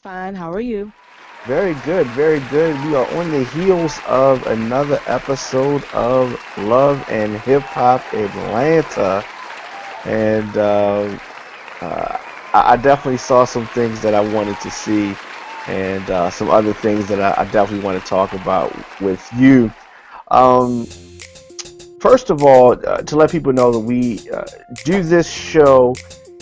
Fine. How are you? Very good, very good. We are on the heels of another episode of Love and Hip Hop Atlanta, and I definitely saw some things that I wanted to see, and some other things that I definitely want to talk about with you. Um, First of all, to let people know that we do this show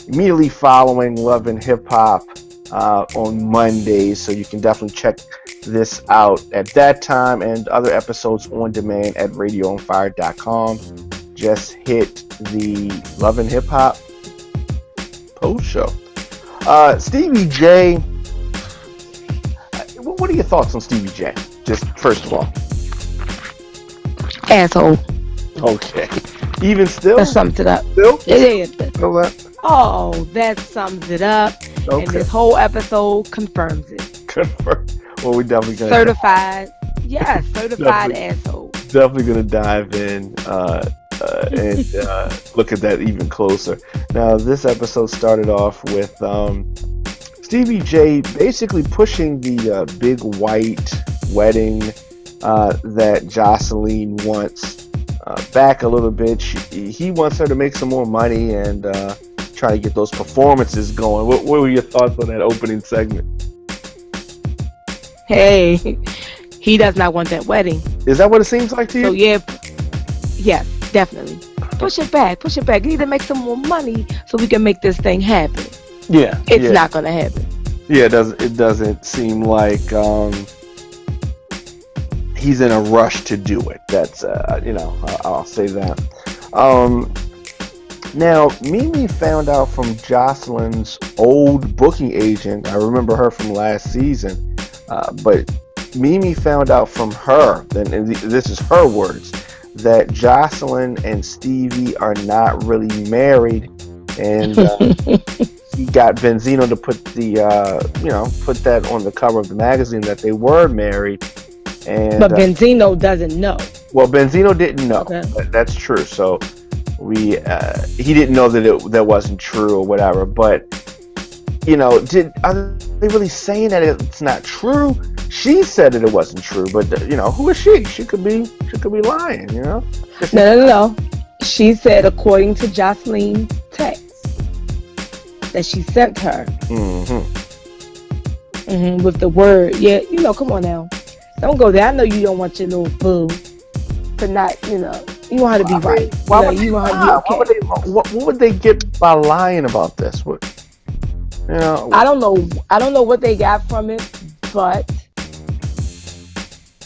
immediately following Love and Hip Hop on Mondays, so you can definitely check this out at that time and other episodes on demand at radioonfire.com. Just hit the Love and Hip Hop post show. Stevie J, what are your thoughts on Stevie J? Just first of all. Asshole. Okay. Even still? That sums it up. Still? Yeah. Still that? Oh, that sums it up. Okay. And this whole episode confirms it. Confirm. Well, we definitely gonna Certified. Yes, certified asshole. definitely gonna dive in and look at that even closer. Now, this episode started off with Stevie J basically pushing the big white wedding that Jocelyn wants back a little bit. He wants her to make some more money and try to get those performances going. What were your thoughts on that opening segment? Hey, he does not want that wedding. Is that what it seems like to you? So yes, definitely. Push it back. You need to make some more money so we can make this thing happen. Yeah. It's not gonna happen. Yeah, it doesn't seem like he's in a rush to do it. That's I'll say that. Now, Mimi found out from Jocelyn's old booking agent. I remember her from last season, but Mimi found out from her, and this is her words, that Jocelyn and Stevie are not really married, and he got Benzino to put put that on the cover of the magazine that they were married. But Benzino doesn't know. Well, Benzino didn't know. Okay. That's true. So he didn't know that wasn't true or whatever. But are they really saying that it's not true? She said that it wasn't true, but who is she? She could be lying. No. She said, according to Jocelyn's text that she sent her, with the word, come on now. Don't go there. I know you don't want your little boo to not, you want her to be right. You want her to be okay. What would they get by lying about this? I don't know. I don't know what they got from it, but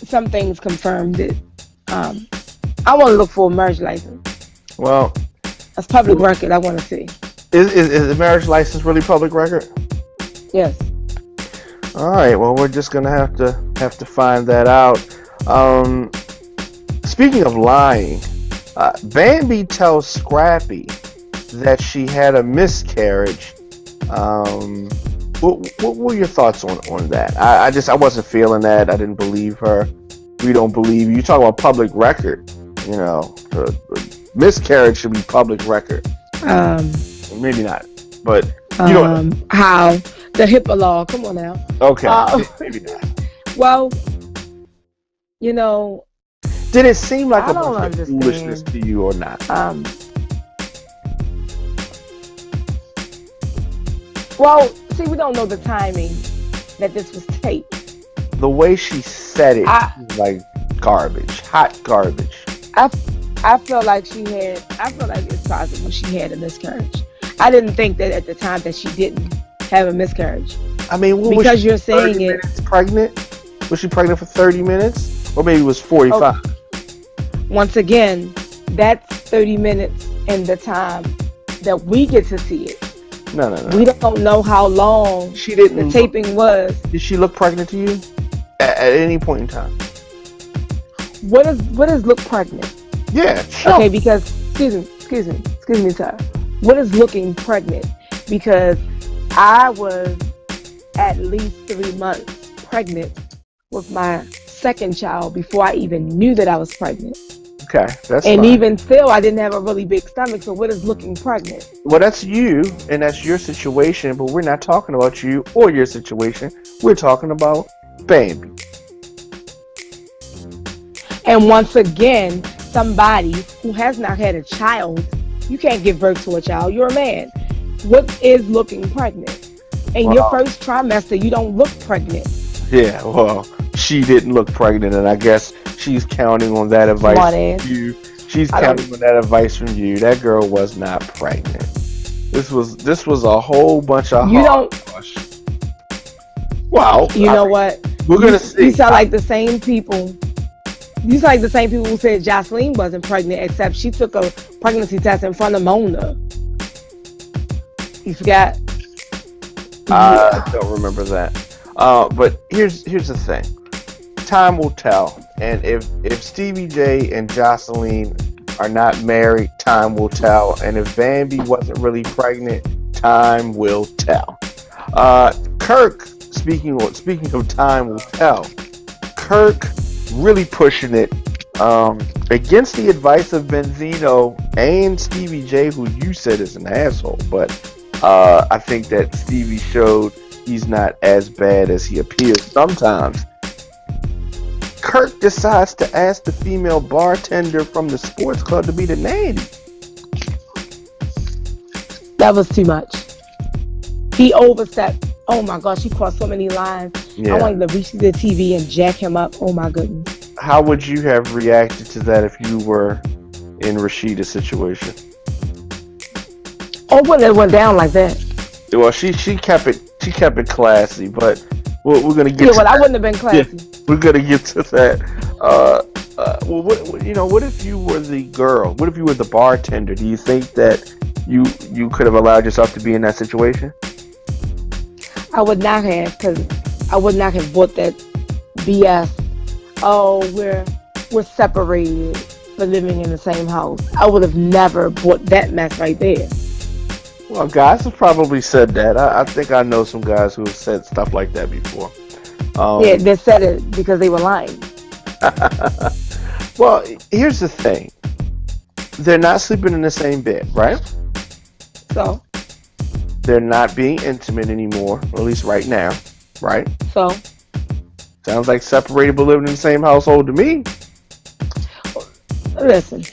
some things confirmed it. I want to look for a marriage license. Well, that's public record. I want to see. Is the marriage license really public record? Yes. All right. Well, we're just gonna have to find that out. Speaking of lying, Bambi tells Scrappy that she had a miscarriage. What were your thoughts on that? I wasn't feeling that. I didn't believe her. We don't believe you. Talk about public record. Miscarriage should be public record. Maybe not, but how the HIPAA law? Come on now. Okay, maybe not. Well, did it seem like I a don't bunch of foolishness to you or not? Well, see, we don't know the timing that this was taped. The way she said it was like garbage, hot garbage. I felt like it's possible she had a miscarriage. I didn't think that at the time that she didn't have a miscarriage. I mean, because you're saying it. Pregnant? Was she pregnant for 30 minutes? Or maybe it was 45? Once again, that's 30 minutes in the time that we get to see it. No. We don't know how long the taping was. Did she look pregnant to you at any point in time? What is look pregnant? Yeah, sure. Okay, because excuse me, sir. What is looking pregnant? Because I was at least 3 months pregnant with my second child before I even knew that I was pregnant. Okay, that's And fine. even still, I didn't have a really big stomach. So what is looking pregnant? Well, that's you, and that's your situation, but we're not talking about you or your situation. We're talking about Bambi. And once again, somebody who has not had a child, you can't give birth to a child. You're a man. What is looking pregnant? In your Well, first trimester, you don't look pregnant. yeah, well, she didn't look pregnant, and I guess she's counting on that advice Smart from ass. you. She's I don't. counting on that advice from you. That girl was not pregnant. This was a whole bunch of You don't. hogwash. Wow, You know what? we're You gonna you see. sound like the same people. You sound like the same people who said Jocelyn wasn't pregnant, except she took a pregnancy test in front of Mona. You forgot? I Yeah. don't remember that. But here's the thing. Time will tell. And if Stevie J and Jocelyn are not married, time will tell. And if Bambi wasn't really pregnant, time will tell. Kirk, speaking of time will tell, Kirk really pushing it against the advice of Benzino and Stevie J, who you said is an asshole. But I think that Stevie showed he's not as bad as he appears sometimes. Kirk decides to ask the female bartender from the sports club to be the nanny. That was too much. He overstepped. Oh my gosh, he crossed so many lines. I Yeah. wanted to reach to the TV and jack him up. Oh my goodness. How would you have reacted to that if you were in Rashida's situation? Oh, when it went down like that. Well, she kept it classy, but we're gonna get Yeah, to well, I that. wouldn't have been Yeah, classy. we're gonna get to that. Well, what if you were the girl? What if you were the bartender? Do you think that you could have allowed yourself to be in that situation? I would not have, because I would not have bought that BS. Oh, we're separated but living in the same house. I would have never bought that mess right there. Well, guys have probably said that. I think I know some guys who have said stuff like that before. Yeah, Um, they said it because they were lying. well, here's the thing. They're not sleeping in the same bed, right? So, They're not being intimate anymore, or at least right now, right? so Sounds like separated but living in the same household to me. listen.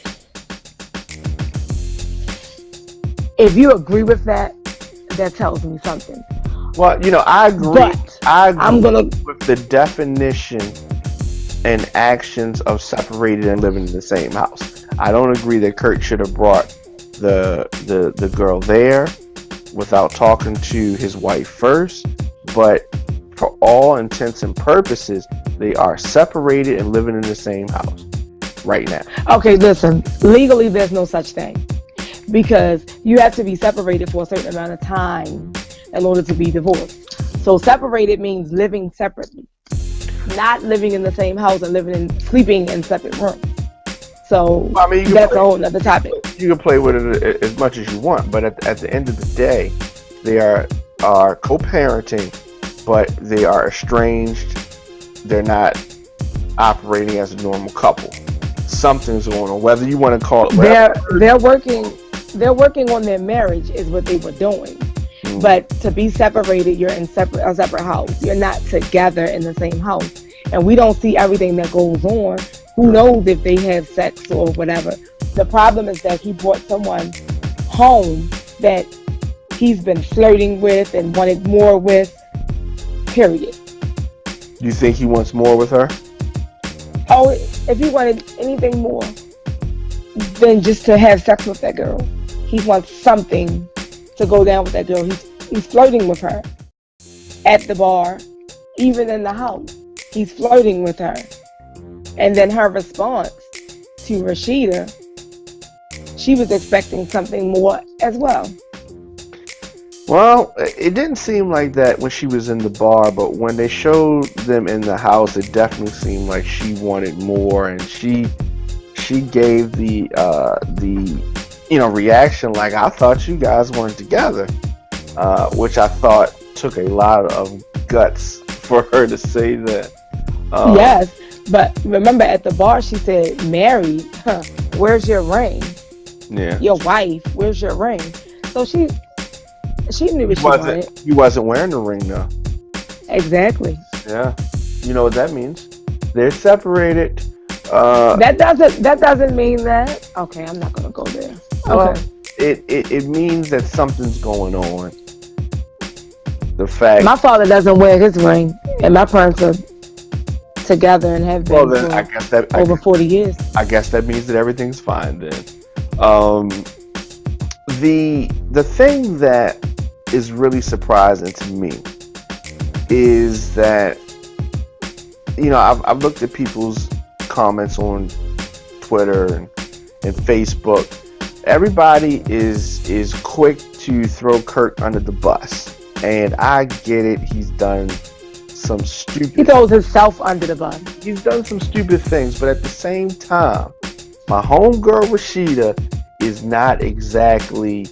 If you agree with that, that tells me something. Well, I agree. But I I'm agree gonna. with the definition and actions of separated and living in the same house. I don't agree that Kurt should have brought the girl there without talking to his wife first. But for all intents and purposes, they are separated and living in the same house right now. Okay, listen. Legally, there's no such thing because you have to be separated for a certain amount of time in order to be divorced. So separated means living separately, not living in the same house and sleeping in separate rooms. So I mean, that's a whole nother topic. you can play with it as much as you want, but at the end of the day, they are co-parenting, but they are estranged. They're not operating as a normal couple. Something's going on. Whether you want to call it They're whatever. they're working on their marriage is what they were doing. Mm. But to be separated, you're in a separate house. You're not together in the same house. And we don't see everything that goes on. Who knows if they have sex or whatever. The problem is that he brought someone home that he's been flirting with and wanted more with, period. You think he wants more with her? Oh, if he wanted anything more than just to have sex with that girl, he wants something to go down with that girl. He's flirting with her at the bar, even in the house. He's flirting with her. And then her response to Rashida, she was expecting something more as well. Well, it didn't seem like that when she was in the bar, but when they showed them in the house, it definitely seemed like she wanted more, and she gave the reaction like, I thought you guys weren't together, which I thought took a lot of guts for her to say that. Yes, But remember at the bar, she said, "Married? Huh? Where's your ring? Yeah. Your wife? Where's your ring?" So she knew He what she wasn't. wanted. He wasn't wearing the ring though. Exactly. Yeah. You know what that means? They're separated. Uh, That doesn't mean that. Okay, I'm not gonna go there. well, Okay. it means that something's going on. The fact. My father doesn't wear his ring, and my parents are together and have Well, been then for over 40 years. I guess that means that everything's fine then. Um, the thing that is really surprising to me is that I've looked at people's comments on Twitter and Facebook. Everybody is quick to throw Kirk under the bus, and I get it. He throws himself under the bus. He's done some stupid things, but at the same time, my homegirl Rashida is not exactly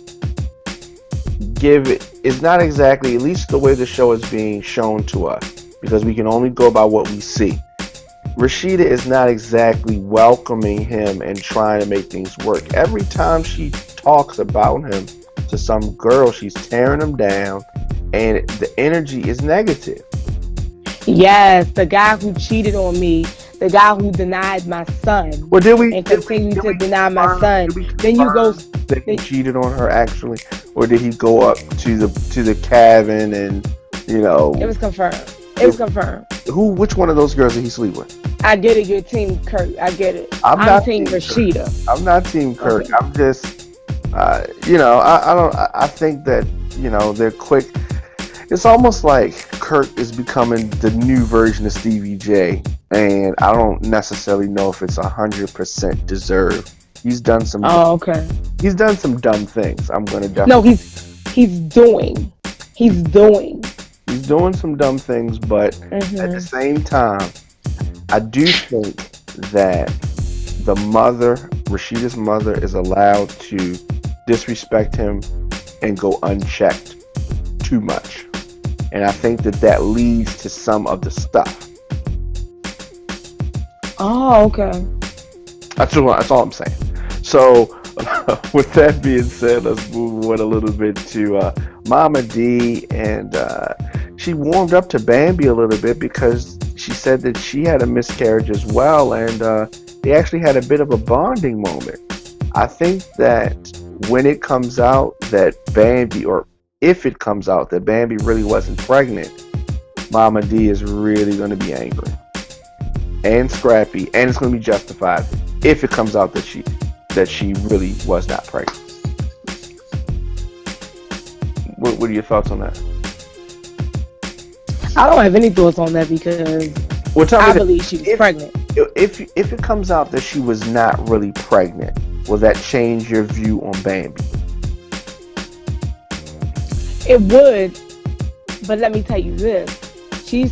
at least the way the show is being shown to us, because we can only go by what we see. Rashida is not exactly welcoming him and trying to make things work. Every time she talks about him to some girl, she's tearing him down, and the energy is negative. Yes, the guy who cheated on me, the guy who denied my son, Well, and continued to deny my son. Did we Then you go. confirm that he cheated on her actually, or did he go up to the cabin and It was confirmed. It was confirmed. which one of those girls did he sleep with? I get it. You're Team Kurt. I get it. I'm I'm not Team Team Kurt. Rashida. I'm not Team Kirk. Okay. I'm just, I think that, they're quick. It's almost like Kirk is becoming the new version of Stevie J, and I don't necessarily know if it's 100% deserved. He's done some. Oh, okay. He's done some dumb things. I'm gonna No, definitely. he's doing. He's doing. He's doing some dumb things, but at the Hmm. same time, I do think that the mother, Rashida's mother, is allowed to disrespect him and go unchecked too much. And I think that leads to some of the stuff. Oh, okay. That's all I'm saying. So, with that being said, let's move on a little bit to Mama D. And she warmed up to Bambi a little bit because she said that she had a miscarriage as well. And they actually had a bit of a bonding moment. I think that when it comes out that Bambi, or if it comes out that Bambi really wasn't pregnant, Mama D is really going to be angry and scrappy, and it's going to be justified if it comes out that she really was not pregnant. What are your thoughts on that? I don't have any thoughts on that because Well, tell I me believe she was pregnant. if it comes out that she was not really pregnant, will that change your view on Bambi? It would, but let me tell you this. She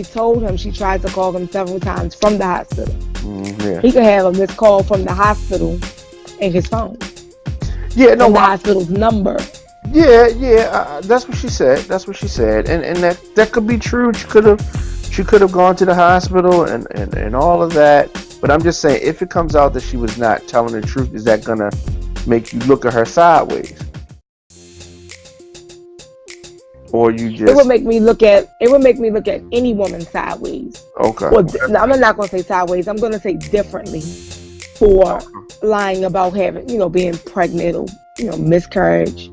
told him, she tried to call him several times from the hospital. Yeah. He could have a missed call from the hospital in his phone. Yeah, no, From the hospital's number. yeah. That's what she said. And that could be true. She could have gone to the hospital and all of that. But I'm just saying, if it comes out that she was not telling the truth, is that gonna make you look at her sideways? Or you just It would make me look at any woman sideways. okay? Or no, I'm not going to say sideways. I'm going to say differently for lying about having, being pregnant or, miscarriage.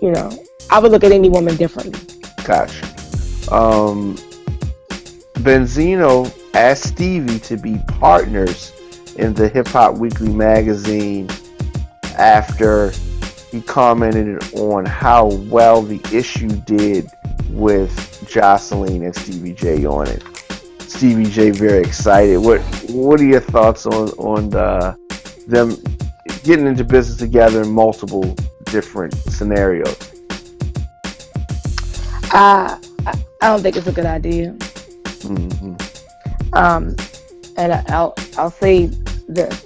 I would look at any woman differently. Gotcha. Benzino asked Stevie to be partners in the Hip Hop Weekly magazine after he commented on how well the issue did with Jocelyn and Stevie J on it. Stevie J very excited. What are your thoughts on them getting into business together in multiple different scenarios? I don't think it's a good idea. Mm-hmm. And I'll say this: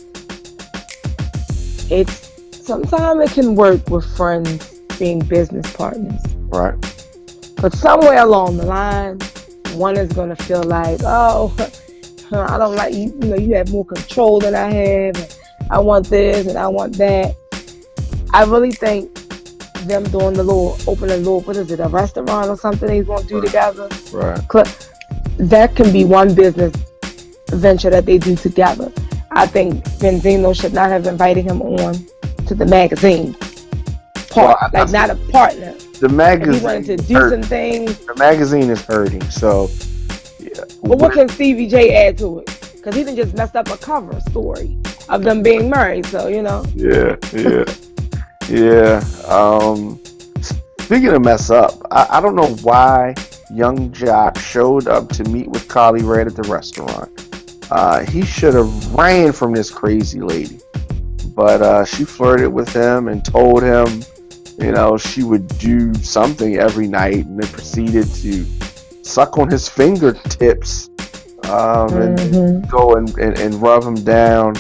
it's sometimes it can work with friends being business partners, Right. but somewhere along the line, one is gonna feel like, oh, I don't like you. You know, you have more control than I have. And I want this and I want that. I really think them doing the little opening a little, what is it, a restaurant or something they're gonna do together. Right. That can be one business venture that they do together. I think Benzino should not have invited him on to the magazine part, Well, like not a partner. the If he wanted magazine to is do hurting. some things, The magazine is hurting. So, yeah. but what can Stevie J add to it? Because he done just messed up a cover story of them being married. So Yeah, yeah, yeah. Speaking of mess up, I don't know why young Jock showed up to meet with Carly Red at the restaurant. He should have ran from this crazy lady, but she flirted with him and told him, she would do something every night, and then proceeded to suck on his fingertips and go and rub him down.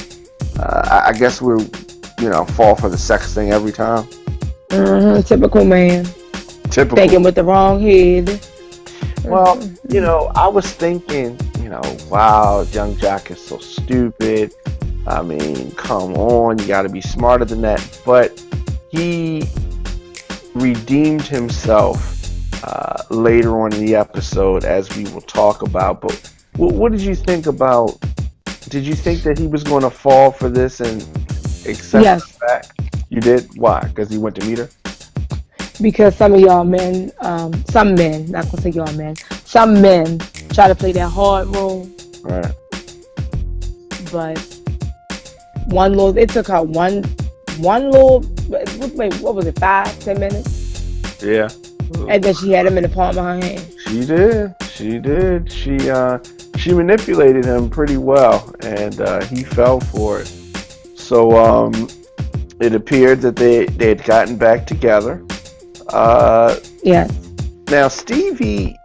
I guess we're, fall for the sex thing every time. Typical man. Typical. Thinking with the wrong head. Well, I was thinking, wow, young Jack is so stupid. I mean, come on, you got to be smarter than that. But he redeemed himself later on in the episode, as we will talk about. But what did you think about? Did you think that he was going to fall for this and accept Yes. the fact? You did? Why? Because he went to meet her? Because some of y'all men, some men, not gonna say y'all men, some men try to play that hard role. Right. But it took her one little, wait, what was it, 5-10 minutes? Yeah. And then she had him in the palm of her hand. She did. She manipulated him pretty well, and he fell for it. So it appeared that they had gotten back together. Yes. Now Stevie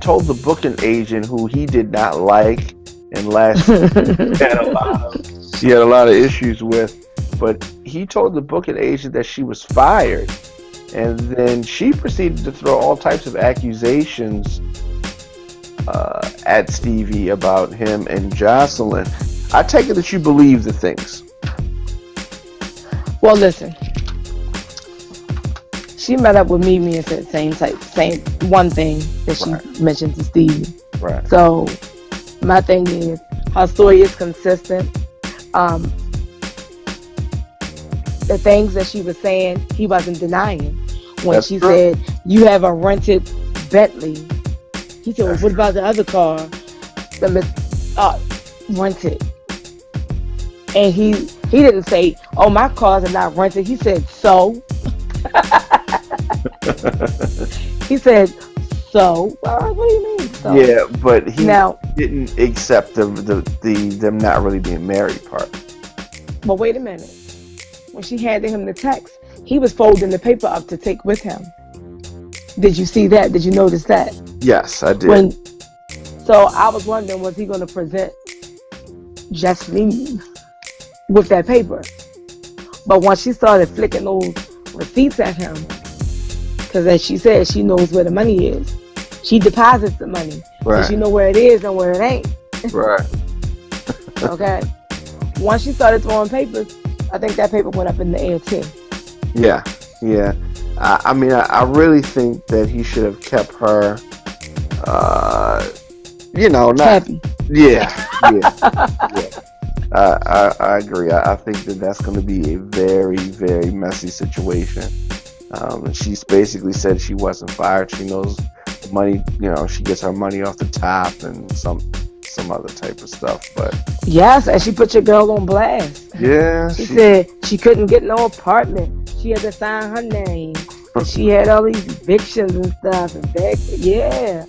told the booking agent, who he did not like, and last he had a lot of issues with, but he told the booking agent that she was fired, and then she proceeded to throw all types of accusations at Stevie about him and Jocelyn. I take it that you believe the things. Well, listen. She met up with Mimi and said same one thing that she mentioned to Stevie. Right. So my thing is, her story is consistent. The things that she was saying, he wasn't denying. When That's she true. said, you have a rented Bentley, he said, well, what about the other car? Rented. And he didn't say, oh, my cars are not rented. He said, so? He said, so? What do you mean, so? Yeah, but he Now, didn't accept them not really being married part. but wait a minute. When she handed him the text, he was folding the paper up to take with him. Did you see that? Did you notice that? Yes, I did. So I was wondering, was he going to present Justine with that paper? But once she started flicking those receipts at him, because as she said, she knows where the money is. She deposits the money. Right. So she know where it is and where it ain't. Right. Okay? Once she started throwing papers, I think that paper went up in the air too. Yeah. I mean, I really think that he should have kept her, not Happy. Yeah. I agree. I think that's going to be a very, very messy situation. She's basically said she wasn't fired. She knows the money. She gets her money off the top and some other type of stuff. But Yes, and she put your girl on blast. yeah, She said she couldn't get no apartment. She had to sign her name. And she had all these evictions and stuff. And yeah.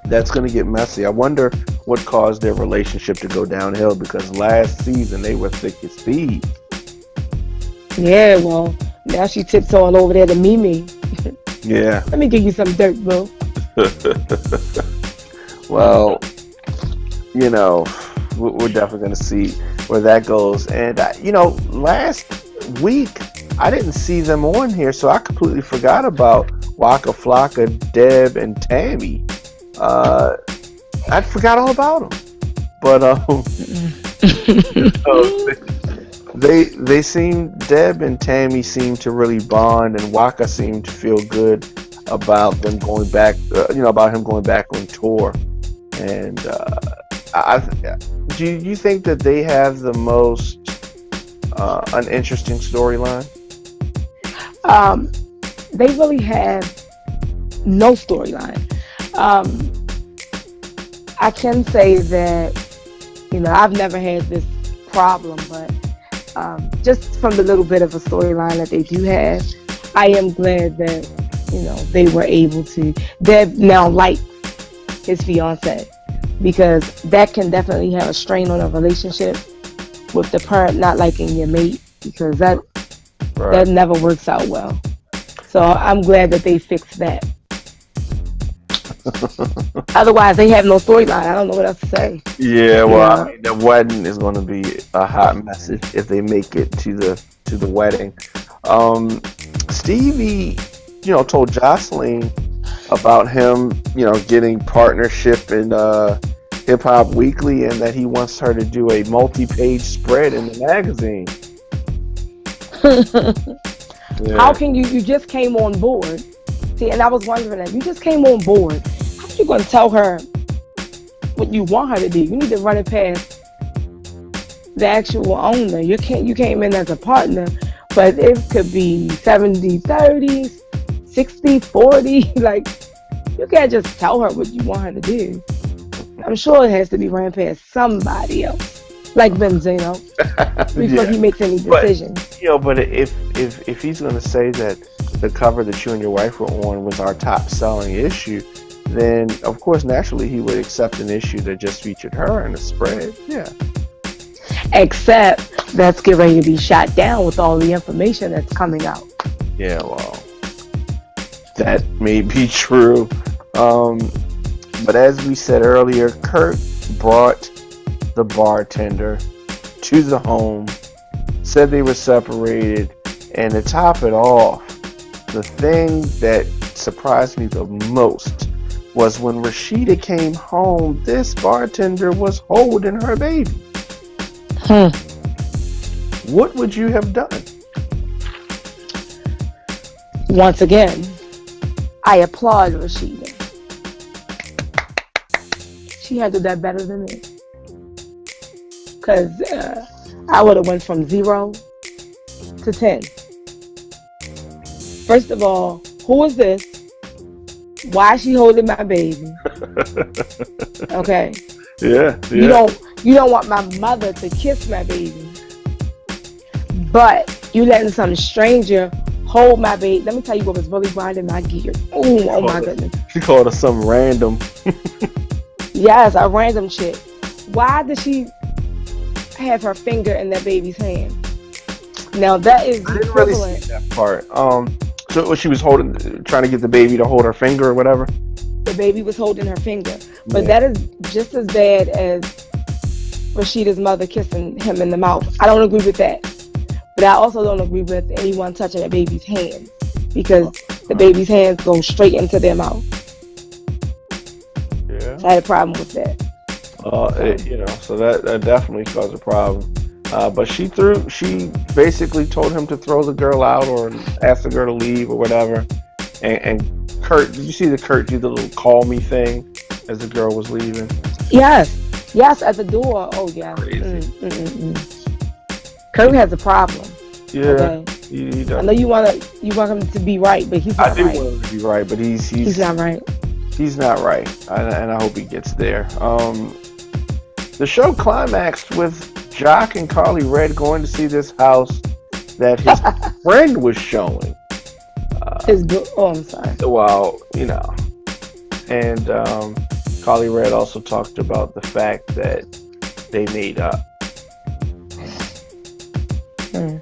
That's going to get messy. I wonder what caused their relationship to go downhill, because last season they were thick as thieves. Yeah, well, now she tiptoeing over there to Mimi. Yeah. Let me give you some dirt, bro. Well, we're definitely going to see where that goes. And, last week I didn't see them on here, so I completely forgot about Waka Flocka, Deb, and Tammy. uh, I forgot all about him. But they seem Deb and Tammy seem to really bond, and Waka seemed to feel good about them going back. About him going back on tour. And do you think that they have the most uninteresting storyline? Um, they really have no storyline. Um, I can say that, I've never had this problem, but just from the little bit of a storyline that they do have, I am glad that, they were able to. Deb now likes his fiance, because that can definitely have a strain on a relationship with the parent not liking your mate, because that Right. never works out well. So I'm glad that they fixed that. Otherwise, they have no storyline. I don't know what else to say. Yeah, You well, I know, mean, the wedding is going to be a hot mess if they make it to the wedding. Stevie, told Jocelyn about him, getting partnership in Hip Hop Weekly, and that he wants her to do a multi-page spread in the magazine. how Yeah. can you just came on board? See, and I was wondering that you just came on board. How you gonna tell her what you want her to do? You need to run it past the actual owner. You came in as a partner, but it could be 70-30, 60-40. Like, you can't just tell her what you want her to do. I'm sure it has to be ran past somebody else, like Benzino, before Yeah. he makes any But decisions. but if he's going to say that the cover that you and your wife were on was our top selling issue, then of course naturally he would accept an issue that just featured her in the spread. Yeah. Except that's getting ready to be shot down with all the information that's coming out. Yeah. Well, that may be true. Um, but as we said earlier, Kurt brought the bartender to the home, said they were separated, and to top it off, the thing that surprised me the most was when Rashida came home, this bartender was holding her baby. Hmm. What would you have done? Once again, I applaud Rashida. She handled that better than me. Because I would have went from 0 to 10. First of all, who is this? Why is she holding my baby? Okay. Yeah, You don't want my mother to kiss my baby. But you letting some stranger hold my baby. Let me tell you what was really grinding my gear. Oh my goodness. She called her some random. Yes, a random chick. Why did she have her finger in that baby's hand? Now that is I the didn't really equivalent. see that part. So she was trying to get the baby to hold her finger or whatever. The baby was holding her finger. But Yeah. that is just as bad as Rashida's mother kissing him in the mouth. I don't agree with that. But I also don't agree with anyone touching a baby's hands, because the baby's hands go straight into their mouth. Yeah. So I had a problem with that. So that definitely caused a problem. But she basically told him to throw the girl out or ask the girl to leave or whatever. And Kurt, did you see that Kurt did the little call me thing as the girl was leaving? Yes, at the door. Oh yeah. Crazy. Kurt has a problem. Yeah, Okay. he I does. know you want him to be right, but he's I not do right. want him to be right, but He's not right. he's not right, and I hope he gets there. The show climaxed with Jock and Carly Red going to see this house that his friend was showing. I'm sorry. Well, and Carly Red also talked about the fact that they made up. Hmm.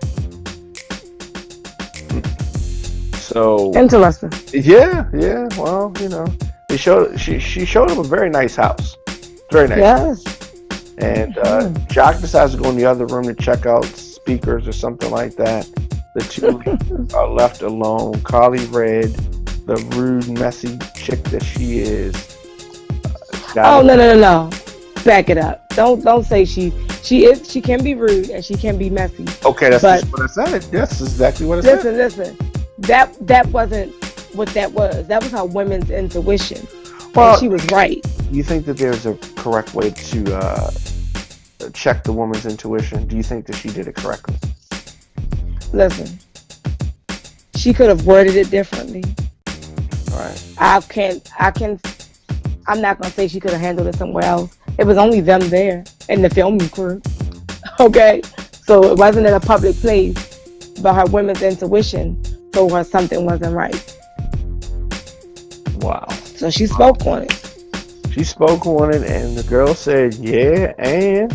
So Interesting. yeah. Well, she showed him a very nice house, very nice. Yes. And Jock decides to go in the other room to check out speakers or something like that. The two are left alone. Carly Red, the rude, messy chick that she is, Got Oh it. no no no no. Back it up. Don't say she can be rude and she can be messy. Okay, that's But just what I said. That's exactly what I said. listen. That wasn't what that was. That was her women's intuition, and Well, she was right. do you think that there's a correct way to check the woman's intuition? Do you think that she did it correctly? Listen, she could have worded it differently. All right. I can I'm not gonna say she could have handled it somewhere else. It was only them there and the filming crew. Okay? So it wasn't in a public place, but her women's intuition told her something wasn't right. Wow. So she spoke on it. She spoke on it, and the girl said, "Yeah," and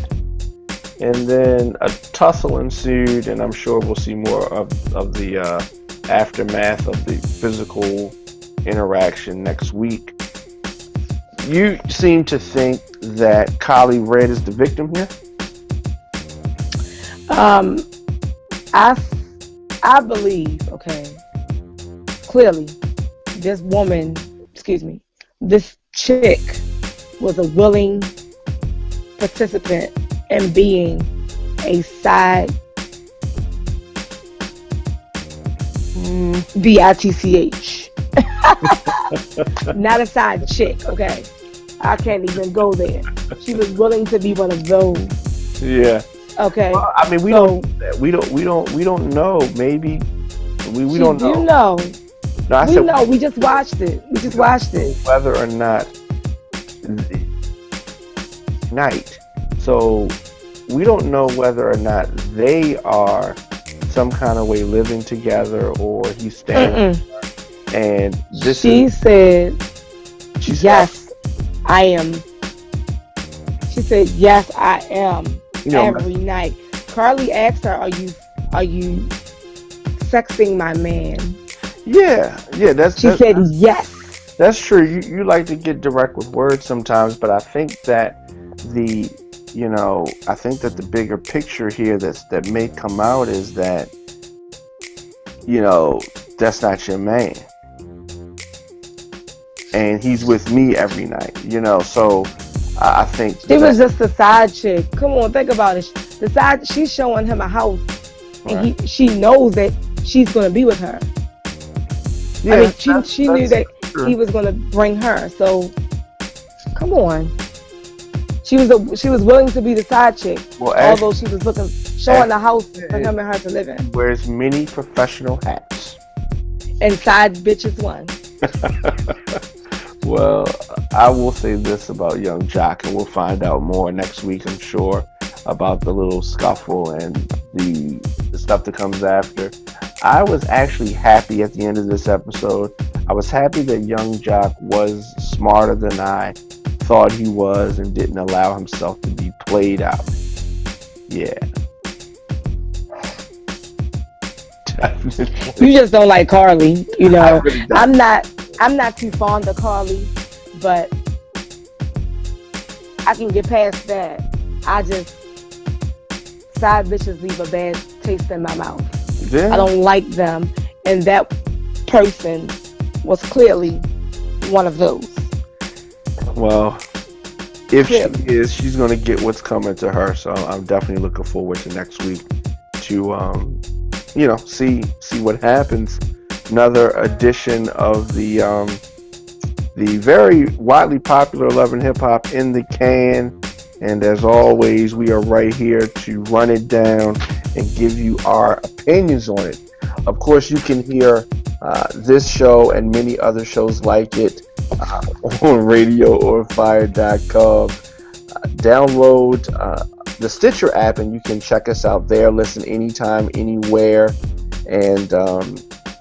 then a tussle ensued, and I'm sure we'll see more of the aftermath of the physical interaction next week. You seem to think that Kylie Red is the victim here. Um I I believe, okay, clearly this woman, excuse me, this chick was a willing participant in being a side bitch, not a side chick. Okay, I can't even go there. She was willing to be one of those. Yeah. Okay, Well, I mean, so we don't know. Maybe we she don't do know. know. No, I We said know. We just watched it. We just watched it. whether or not the night. So we don't know whether or not they are some kind of way living together or he's staying. Mm-mm. And this She is said, she said, "Yes, I am." She said, "Yes, I am." you know, Every night. Carly asked her, "Are you sexting my man?" yeah, She said, "Yes." that's true. You like to get direct with words sometimes, but I think that the I think that the bigger picture here that may come out is that that's not your man, and he's with me every night. So I think She was that just a side chick. Come on, think about it. The side, she's showing him a house, and right. she knows that she's gonna be with her. I Yeah, mean, she knew that's that true. he was gonna bring her. So, come on. She was willing to be the side chick, Well, although she was showing the house for Ashley him and her to live in. wears many professional hats. And side bitches one. Well, I will say this about Young Jock, and we'll find out more next week, I'm sure, about the little scuffle and the stuff that comes after. I was actually happy at the end of this episode. I was happy that Young Jock was smarter than I thought he was and didn't allow himself to be played out. Yeah. Definitely. You just don't like Carly, you I know. really don't. I'm not too fond of Carly, but I can get past that. I just side bitches leave a bad taste in my mouth. I Yeah. don't like them, and that person was clearly one of those. Well, if she Clearly. is, she's gonna get what's coming to her. So I'm definitely looking forward to next week to see what happens. Another edition of the very widely popular Love and Hip Hop in the can. And as always, we are right here to run it down and give you our opinions on it. Of course, you can hear this show and many other shows like it on radioorfire.com. Download the Stitcher app and you can check us out there. Listen anytime, anywhere, and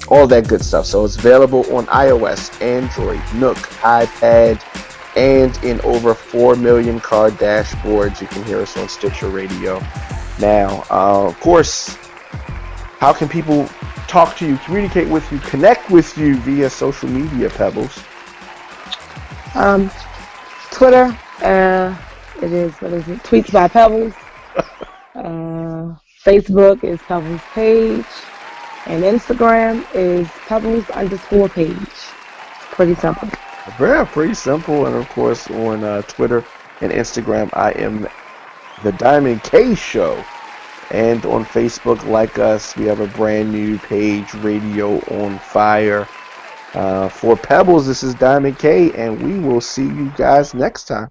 all that good stuff. So it's available on iOS, Android, Nook, iPad, and in over 4 million car dashboards. You can hear us on Stitcher Radio. Now, of course, how can people talk to you, communicate with you, connect with you via social media, Pebbles? Twitter, it is, what is it? Tweets by Pebbles. Facebook is Pebbles Page. And Instagram is Pebbles_page. Pretty simple. Very pretty simple. And of course, on Twitter and Instagram, I am the Diamond K Show. And on Facebook, like us, we have a brand new page, Radio on Fire. For Pebbles, this is Diamond K, and we will see you guys next time.